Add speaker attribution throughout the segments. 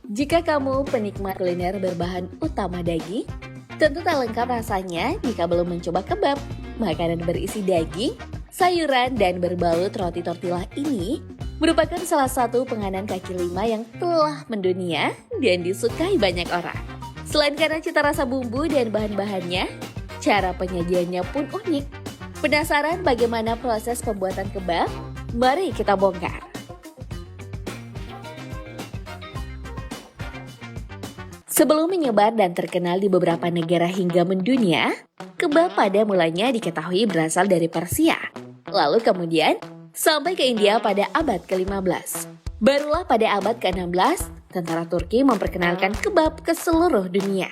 Speaker 1: Jika kamu penikmat kuliner berbahan utama daging, tentu tak lengkap rasanya jika belum mencoba kebab. Makanan berisi daging, sayuran, dan berbalut roti tortilla ini merupakan salah satu penganan kaki lima yang telah mendunia dan disukai banyak orang. Selain karena cita rasa bumbu dan bahan-bahannya, cara penyajiannya pun unik. Penasaran bagaimana proses pembuatan kebab? Mari kita bongkar. Sebelum menyebar dan terkenal di beberapa negara hingga mendunia, kebab pada mulanya diketahui berasal dari Persia. Lalu kemudian sampai ke India pada abad ke-15. Barulah pada abad ke-16, tentara Turki memperkenalkan kebab ke seluruh dunia.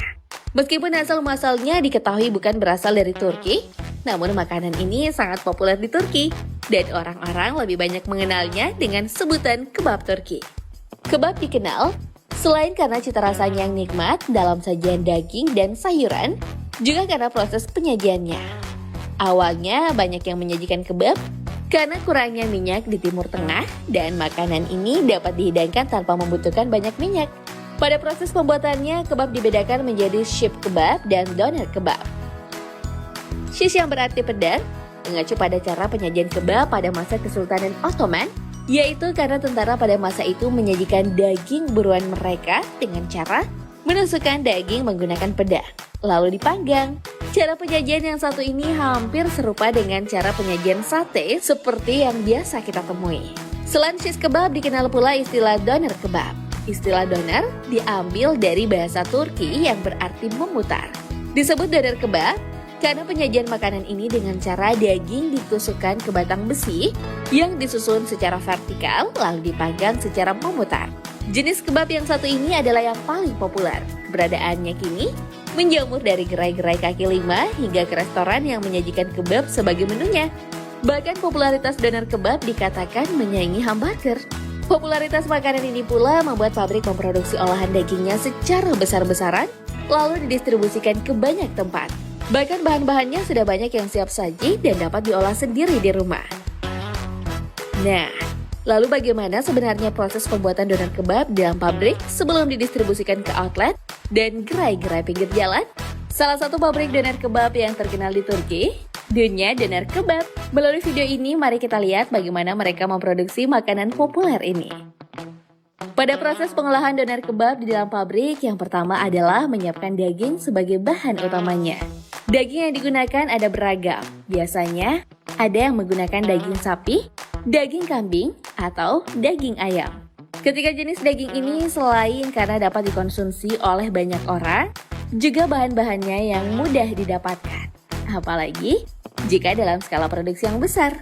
Speaker 1: Meskipun asal-muasalnya diketahui bukan berasal dari Turki, namun makanan ini sangat populer di Turki dan orang-orang lebih banyak mengenalnya dengan sebutan kebab Turki. Kebab dikenal selain karena cita rasanya yang nikmat dalam sajian daging dan sayuran, juga karena proses penyajiannya. Awalnya banyak yang menyajikan kebab karena kurangnya minyak di Timur Tengah dan makanan ini dapat dihidangkan tanpa membutuhkan banyak minyak. Pada proses pembuatannya, kebab dibedakan menjadi shish kebab dan doner kebab. Shish yang berarti pedang mengacu pada cara penyajian kebab pada masa Kesultanan Ottoman, yaitu karena tentara pada masa itu menyajikan daging buruan mereka dengan cara menusukkan daging menggunakan pedang, lalu dipanggang. Cara penyajian yang satu ini hampir serupa dengan cara penyajian sate seperti yang biasa kita temui. Selain shish kebab, dikenal pula istilah doner kebab. Istilah doner diambil dari bahasa Turki yang berarti memutar. Disebut doner kebab karena penyajian makanan ini dengan cara daging ditusukkan ke batang besi yang disusun secara vertikal lalu dipanggang secara memutar. Jenis kebab yang satu ini adalah yang paling populer. Keberadaannya kini menjamur dari gerai-gerai kaki lima hingga ke restoran yang menyajikan kebab sebagai menunya. Bahkan popularitas doner kebab dikatakan menyaingi hamburger. Popularitas makanan ini pula membuat pabrik memproduksi olahan dagingnya secara besar-besaran lalu didistribusikan ke banyak tempat. Bahkan bahan-bahannya sudah banyak yang siap saji dan dapat diolah sendiri di rumah. Nah, lalu bagaimana sebenarnya proses pembuatan doner kebab dalam pabrik sebelum didistribusikan ke outlet dan gerai-gerai pinggir jalan? Salah satu pabrik doner kebab yang terkenal di Turki, Dunya Doner Kebab. Melalui video ini, mari kita lihat bagaimana mereka memproduksi makanan populer ini. Pada proses pengolahan doner kebab di dalam pabrik, yang pertama adalah menyiapkan daging sebagai bahan utamanya. Daging yang digunakan ada beragam. Biasanya ada yang menggunakan daging sapi, daging kambing, atau daging ayam. Ketiga jenis daging ini selain karena dapat dikonsumsi oleh banyak orang, juga bahan-bahannya yang mudah didapatkan. Apalagi jika dalam skala produksi yang besar.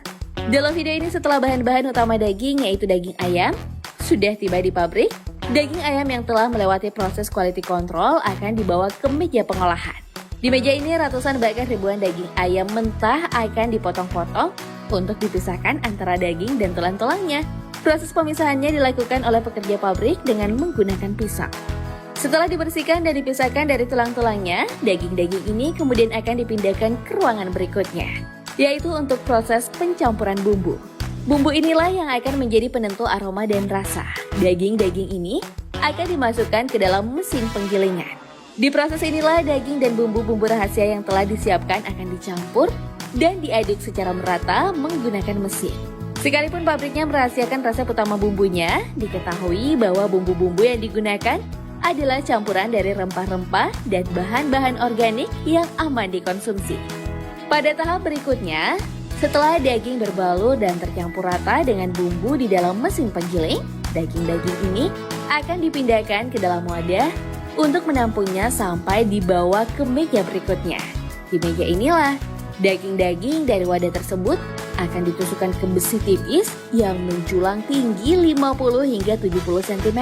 Speaker 1: Dalam video ini setelah bahan-bahan utama daging yaitu daging ayam sudah tiba di pabrik, daging ayam yang telah melewati proses quality control akan dibawa ke meja pengolahan. Di meja ini ratusan bahkan ribuan daging ayam mentah akan dipotong-potong untuk dipisahkan antara daging dan tulang-tulangnya. Proses pemisahannya dilakukan oleh pekerja pabrik dengan menggunakan pisau. Setelah dibersihkan dan dipisahkan dari tulang-tulangnya, daging-daging ini kemudian akan dipindahkan ke ruangan berikutnya, yaitu untuk proses pencampuran bumbu. Bumbu inilah yang akan menjadi penentu aroma dan rasa. Daging-daging ini akan dimasukkan ke dalam mesin penggilingan. Di proses inilah daging dan bumbu-bumbu rahasia yang telah disiapkan akan dicampur dan diaduk secara merata menggunakan mesin. Sekalipun pabriknya merahasiakan resep utama bumbunya, diketahui bahwa bumbu-bumbu yang digunakan adalah campuran dari rempah-rempah dan bahan-bahan organik yang aman dikonsumsi. Pada tahap berikutnya, setelah daging berbalut dan tercampur rata dengan bumbu di dalam mesin penggiling, daging-daging ini akan dipindahkan ke dalam wadah untuk menampungnya sampai dibawa ke meja berikutnya. Di meja inilah, daging-daging dari wadah tersebut akan ditusukkan ke besi tipis yang menjulang tinggi 50 hingga 70 cm.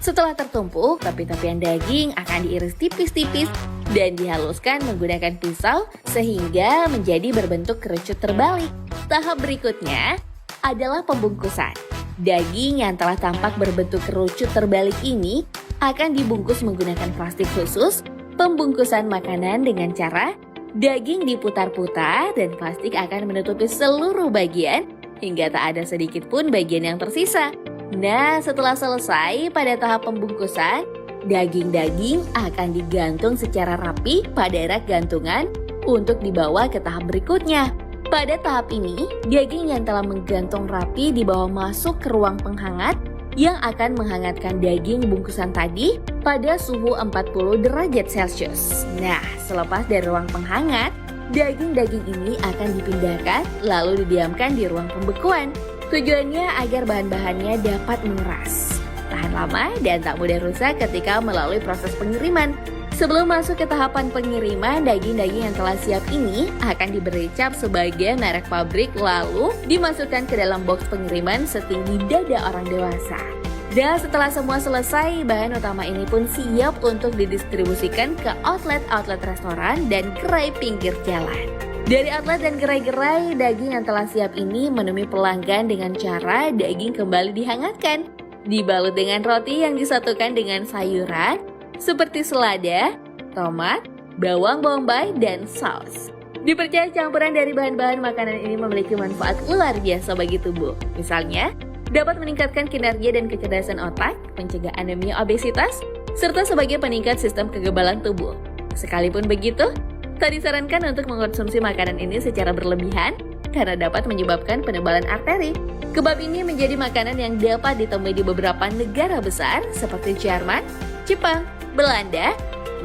Speaker 1: Setelah tertumpuk, tepi-tepian daging akan diiris tipis-tipis dan dihaluskan menggunakan pisau sehingga menjadi berbentuk kerucut terbalik. Tahap berikutnya adalah pembungkusan. Daging yang telah tampak berbentuk kerucut terbalik ini akan dibungkus menggunakan plastik khusus. Pembungkusan makanan dengan cara daging diputar-putar dan plastik akan menutupi seluruh bagian hingga tak ada sedikit pun bagian yang tersisa. Nah, setelah selesai pada tahap pembungkusan, daging-daging akan digantung secara rapi pada rak gantungan untuk dibawa ke tahap berikutnya. Pada tahap ini, daging yang telah menggantung rapi dibawa masuk ke ruang penghangat yang akan menghangatkan daging bungkusan tadi pada suhu 40 derajat Celcius. Nah, selepas dari ruang penghangat, daging-daging ini akan dipindahkan lalu didiamkan di ruang pembekuan. Tujuannya agar bahan-bahannya dapat mengeras, tahan lama, dan tak mudah rusak ketika melalui proses pengiriman. Sebelum masuk ke tahapan pengiriman, daging-daging yang telah siap ini akan diberi cap sebagai merek pabrik lalu dimasukkan ke dalam box pengiriman setinggi dada orang dewasa. Dan setelah semua selesai, bahan utama ini pun siap untuk didistribusikan ke outlet-outlet restoran dan gerai pinggir jalan. Dari outlet dan gerai-gerai, daging yang telah siap ini menemui pelanggan dengan cara daging kembali dihangatkan, dibalut dengan roti yang disatukan dengan sayuran seperti selada, tomat, bawang bombay, dan saus. Dipercaya campuran dari bahan-bahan makanan ini memiliki manfaat luar biasa bagi tubuh. Misalnya, dapat meningkatkan kinerja dan kecerdasan otak, mencegah anemia obesitas, serta sebagai peningkat sistem kekebalan tubuh. Sekalipun begitu, tak disarankan untuk mengkonsumsi makanan ini secara berlebihan karena dapat menyebabkan penebalan arteri. Kebab ini menjadi makanan yang dapat ditemui di beberapa negara besar seperti Jerman, Jepang, Belanda,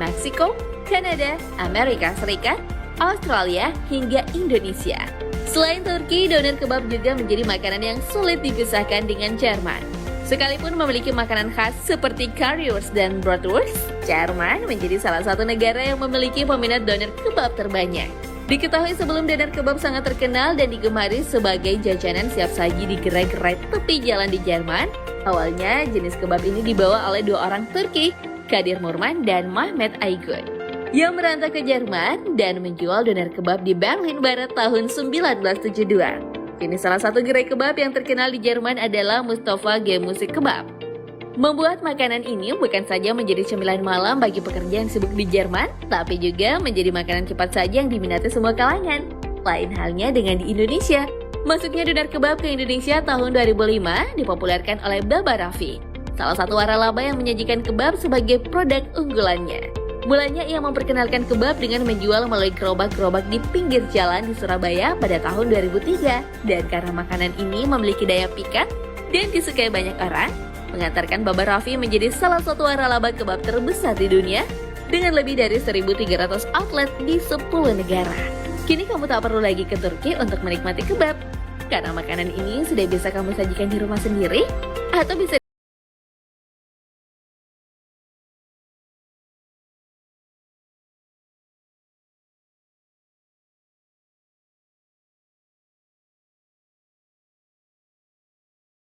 Speaker 1: Meksiko, Kanada, Amerika Serikat, Australia, hingga Indonesia. Selain Turki, doner kebab juga menjadi makanan yang sulit dipisahkan dengan Jerman. Sekalipun memiliki makanan khas seperti currywurst dan bratwurst, Jerman menjadi salah satu negara yang memiliki peminat doner kebab terbanyak. Diketahui sebelum doner kebab sangat terkenal dan digemari sebagai jajanan siap saji di gerai-gerai tepi jalan di Jerman, awalnya jenis kebab ini dibawa oleh dua orang Turki, Kadir Murman dan Mehmet Aygun, yang merantau ke Jerman dan menjual doner kebab di Berlin Barat tahun 1972. Kini salah satu gerai kebab yang terkenal di Jerman adalah Mustafa Gemusik Kebab. Membuat makanan ini bukan saja menjadi cemilan malam bagi pekerja yang sibuk di Jerman, tapi juga menjadi makanan cepat saji yang diminati semua kalangan. Lain halnya dengan di Indonesia. Masuknya doner kebab ke Indonesia tahun 2005 dipopulerkan oleh Baba Raffi, salah satu waralaba yang menyajikan kebab sebagai produk unggulannya. Mulanya ia memperkenalkan kebab dengan menjual melalui gerobak-gerobak di pinggir jalan di Surabaya pada tahun 2003. Dan karena makanan ini memiliki daya pikat dan disukai banyak orang, mengantarkan Baba Raffi menjadi salah satu waralaba kebab terbesar di dunia dengan lebih dari 1.300 outlet di 10 negara. Kini kamu tak perlu lagi ke Turki untuk menikmati kebab, karena makanan ini sudah bisa kamu sajikan di rumah sendiri atau bisa